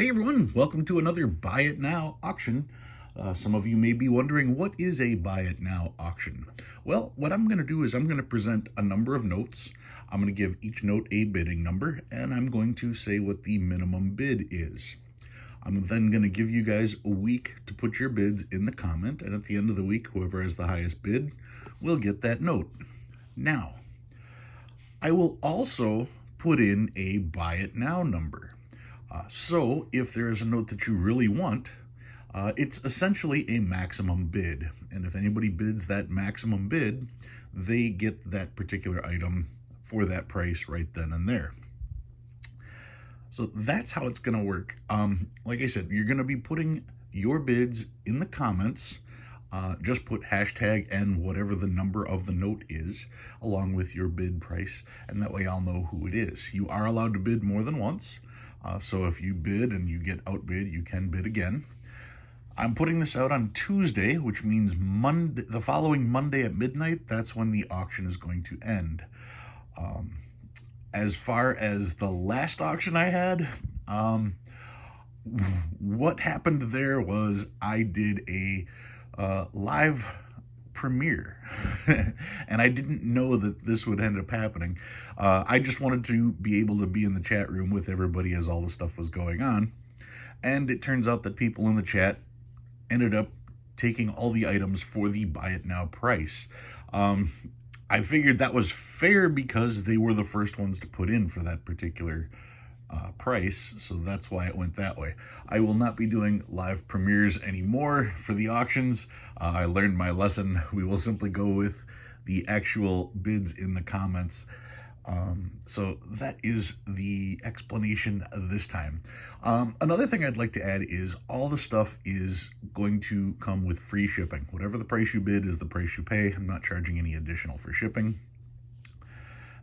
Hey everyone, welcome to another Buy It Now auction. Some of you may be wondering, what is a Buy It Now auction? Well, what I'm going to do is I'm going to present a number of notes. I'm going to give each note a bidding number, and I'm going to say what the minimum bid is. I'm then going to give you guys a week to put your bids in the comment, and at the end of the week, whoever has the highest bid will get that note. Now, I will also put in a Buy It Now number. So if there is a note that you really want, it's essentially a maximum bid. And if anybody bids that maximum bid, they get that particular item for that price right then and there. So that's how it's going to work. Like I said, you're going to be putting your bids in the comments. Just put hashtag and whatever the number of the note is, along with your bid price, and that way I'll know who it is. You are allowed to bid more than once. So if you bid and you get outbid, you can bid again. I'm putting this out on Tuesday, which means Monday, the following Monday at midnight. That's when the auction is going to end. As far as the last auction I had, what happened there was I did a live premiere and I didn't know that this would end up happening. I just wanted to be able to be in the chat room with everybody as all the stuff was going on, and it turns out that people in the chat ended up taking all the items for the Buy It Now price. I figured that was fair because they were the first ones to put in for that particular price, so that's why it went that way. I will not be doing live premieres anymore for the auctions. I learned my lesson. We will simply go with the actual bids in the comments. So that is the explanation this time. Another thing I'd like to add is all the stuff is going to come with free shipping. Whatever the price you bid is the price you pay. I'm not charging any additional for shipping.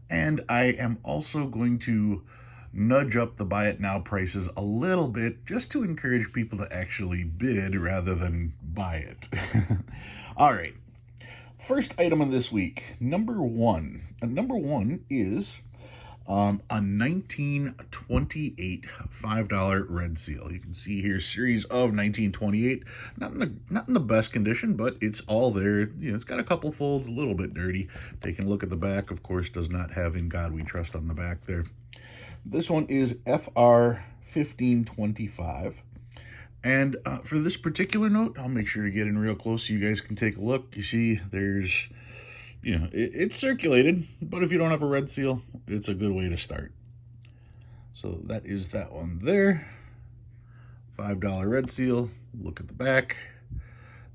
And I am also going to nudge up the Buy It Now prices a little bit just to encourage people to actually bid rather than buy it. All right. First item of this week, number one. Number one is a 1928 $5 red seal. You can see here, series of 1928. Not in the best condition, but it's all there. You know, it's got a couple folds, a little bit dirty. Taking a look at the back, of course, does not have "In God We Trust" on the back there. This one is FR 1525. And for this particular note, I'll make sure to get in real close so you guys can take a look. You see, there's, it's circulated, but if you don't have a red seal, it's a good way to start. So that is that one there. $5 red seal. Look at the back.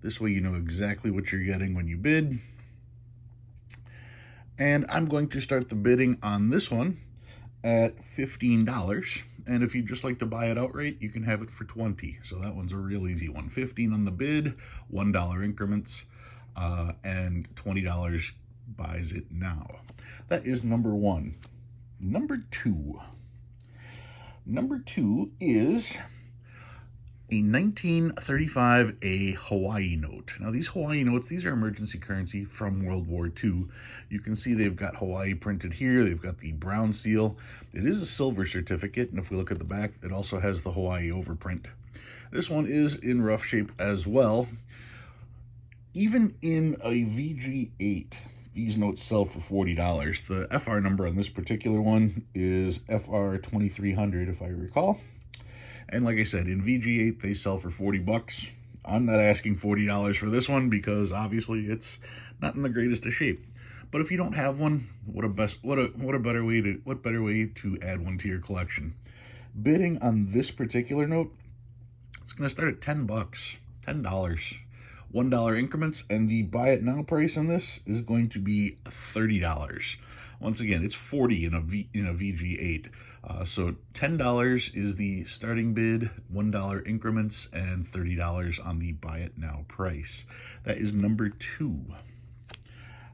This way you know exactly what you're getting when you bid. And I'm going to start the bidding on this one at $15. And if you'd just like to buy it outright, you can have it for $20. So that one's a real easy one. $15 on the bid, $1 increments, and $20 buys it now. That is number one. Number two. Number two is a 1935 Hawaii note. Now these Hawaii notes, these are emergency currency from World War II. You can see they've got Hawaii printed here. They've got the brown seal. It is a silver certificate, and if we look at the back, it also has the Hawaii overprint. This one is in rough shape as well. Even in a VG8, these notes sell for $40. The FR number on this particular one is FR 2300, if I recall. And like I said, in VG8, they sell for $40. I'm not asking $40 for this one because obviously it's not in the greatest of shape. But if you don't have one, what better way to add one to your collection? Bidding on this particular note, it's going to start at $10. $10. $1 increments, and the Buy It Now price on this is going to be $30. Once again, it's $40 in a VG8. So $10 is the starting bid, $1 increments, and $30 on the Buy It Now price. That is number two.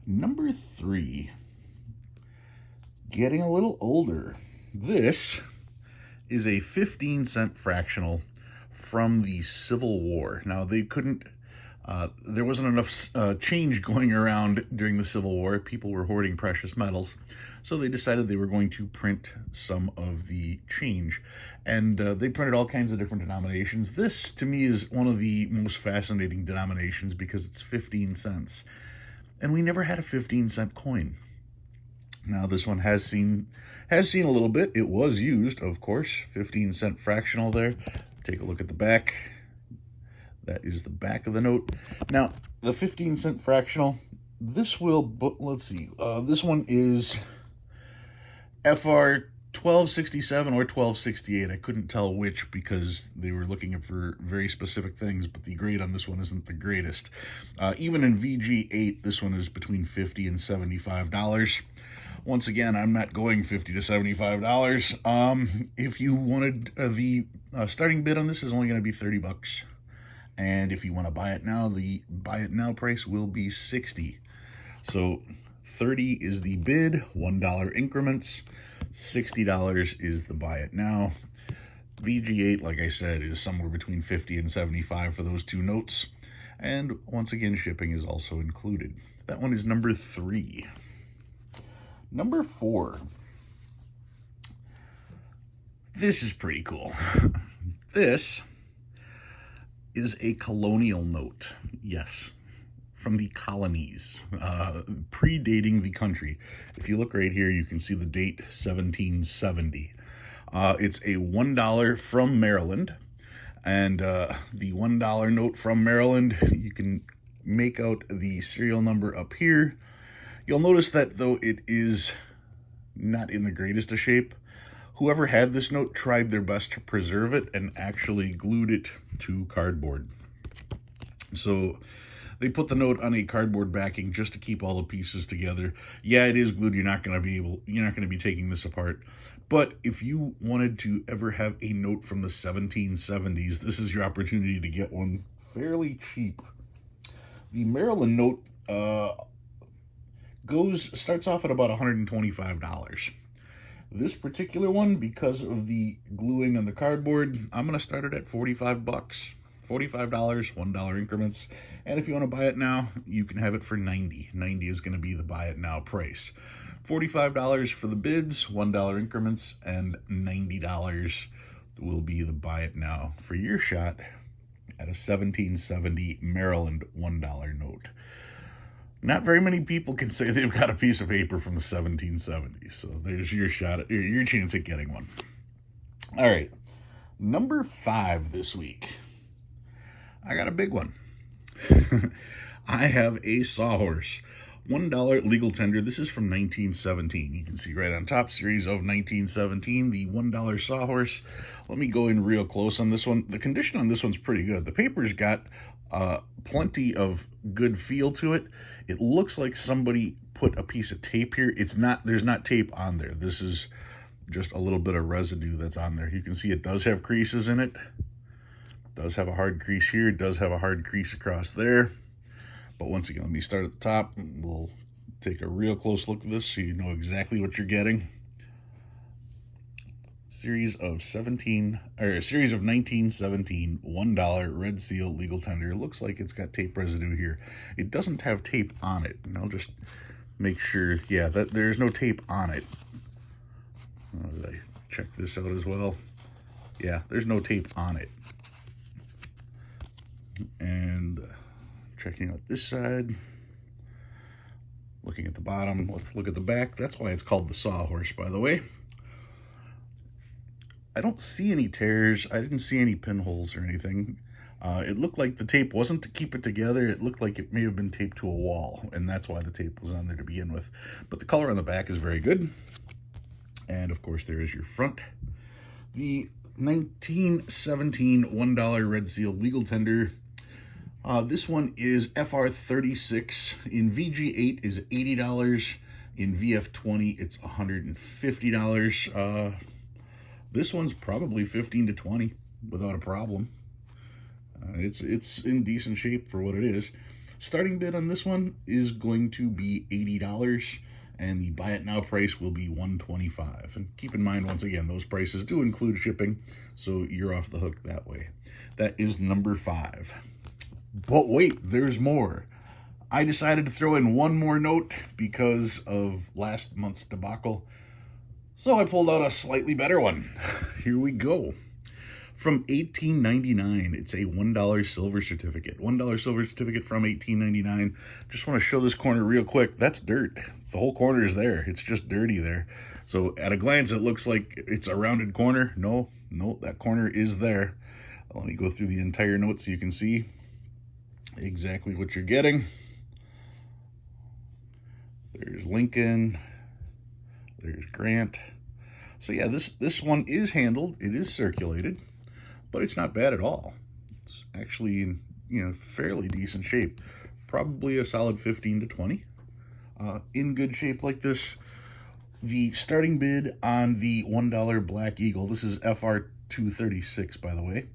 Number three, getting a little older. This is a 15-cent fractional from the Civil War. Now, they couldn't There wasn't enough change going around during the Civil War. People were hoarding precious metals, so they decided they were going to print some of the change. And they printed all kinds of different denominations. This, to me, is one of the most fascinating denominations because it's 15 cents. And we never had a 15-cent coin. Now, this one has seen a little bit. It was used, of course. 15-cent fractional there. Take a look at the back. That is the back of the note. Now, the 15-cent fractional, this will, but let's see, this one is FR 1267 or 1268. I couldn't tell which because they were looking for very specific things, but the grade on this one isn't the greatest. Even in VG8, this one is between $50 and $75. Once again, I'm not going $50 to $75. If you wanted the starting bid on this is only going to be $30. And if you want to buy it now, the buy it now price will be $60. So $30 is the bid, $1 increments, $60 is the buy it now. VG8, like I said, is somewhere between $50 and $75 for those two notes. And once again, shipping is also included. That one is number 3. Number 4. This is pretty cool. This is a colonial note. Yes, from the colonies, predating the country. If you look right here, you can see the date 1770. It's a $1 from Maryland, and the $1 note from Maryland, you can make out the serial number up here. You'll notice that though it is not in the greatest of shape, whoever had this note tried their best to preserve it and actually glued it to cardboard. So they put the note on a cardboard backing just to keep all the pieces together. Yeah, it is glued. You're not going to be taking this apart. But if you wanted to ever have a note from the 1770s, this is your opportunity to get one fairly cheap. The Maryland note starts off at about $125. This particular one, because of the gluing on the cardboard, I'm going to start it at $45. $45, $1 increments. And if you want to buy it now, you can have it for $90. $90 is going to be the buy it now price. $45 for the bids, $1 increments, and $90 will be the buy it now for your shot at a 1770 Maryland $1 note. Not very many people can say they've got a piece of paper from the 1770s, so there's your shot at your chance at getting one. All right, number 5 this week. I got a big one. I have a sawhorse. $1 legal tender. This is from 1917. You can see right on top, series of 1917, the $1 sawhorse. Let me go in real close on this one. The condition on this one's pretty good. The paper's got plenty of good feel to it. It looks like somebody put a piece of tape here. There's not tape on there. This is just a little bit of residue that's on there. You can see it does have creases in it. Does have a hard crease here. It does have a hard crease across there. But once again, let me start at the top. We'll take a real close look at this so you know exactly what you're getting. Series of 1917 $1 red seal legal tender. It looks like it's got tape residue here. It doesn't have tape on it, and I'll just make sure, yeah, that there's no tape on it. Did I check this out as well? Yeah, there's no tape on it. And checking out this side, looking at the bottom, let's look at the back. That's why it's called the sawhorse, by the way. I don't see any tears. I didn't see any pinholes or anything. It looked like the tape wasn't to keep it together. It looked like it may have been taped to a wall, and that's why the tape was on there to begin with. But the color on the back is very good. And of course, there is your front. The 1917 $1 red seal legal tender. This one is FR36. In VG8 is $80. In VF20, it's $150. This one's probably 15 to 20 without a problem. It's in decent shape for what it is. Starting bid on this one is going to be $80, and the buy it now price will be $125. And keep in mind, once again, those prices do include shipping, so you're off the hook that way. That is number 5. But wait, there's more. I decided to throw in one more note because of last month's debacle. So I pulled out a slightly better one. Here we go. From 1899, it's a $1 silver certificate. $1 silver certificate from 1899. Just want to show this corner real quick. That's dirt. The whole corner is there. It's just dirty there. So at a glance, it looks like it's a rounded corner. No, that corner is there. Let me go through the entire note so you can see exactly what you're getting. There's Lincoln. There's Grant. So yeah, this one is handled. It is circulated, but it's not bad at all. It's actually in fairly decent shape. Probably a solid 15 to 20. In good shape like this. The starting bid on the $1 Black Eagle, this is FR 236 by the way.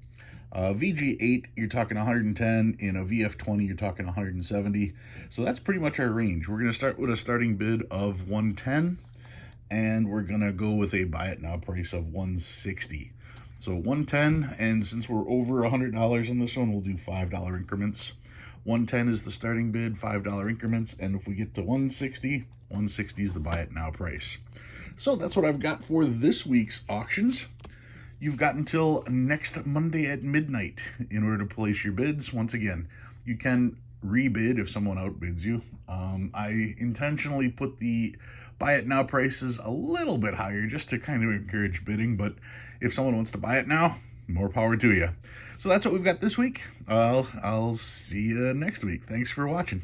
VG8, you're talking 110. In a VF20, you're talking 170. So that's pretty much our range. We're going to start with a starting bid of 110, and we're going to go with a buy it now price of 160. So 110, and since we're over $100 on this one, we'll do $5 increments. 110 is the starting bid, $5 increments, and if we get to 160, 160 is the buy it now price. So that's what I've got for this week's auctions. You've got until next Monday at midnight in order to place your bids. Once again, you can rebid if someone outbids you. I intentionally put the buy it now prices a little bit higher just to kind of encourage bidding, but if someone wants to buy it now, more power to you. So that's what we've got this week. I'll see you next week. Thanks for watching.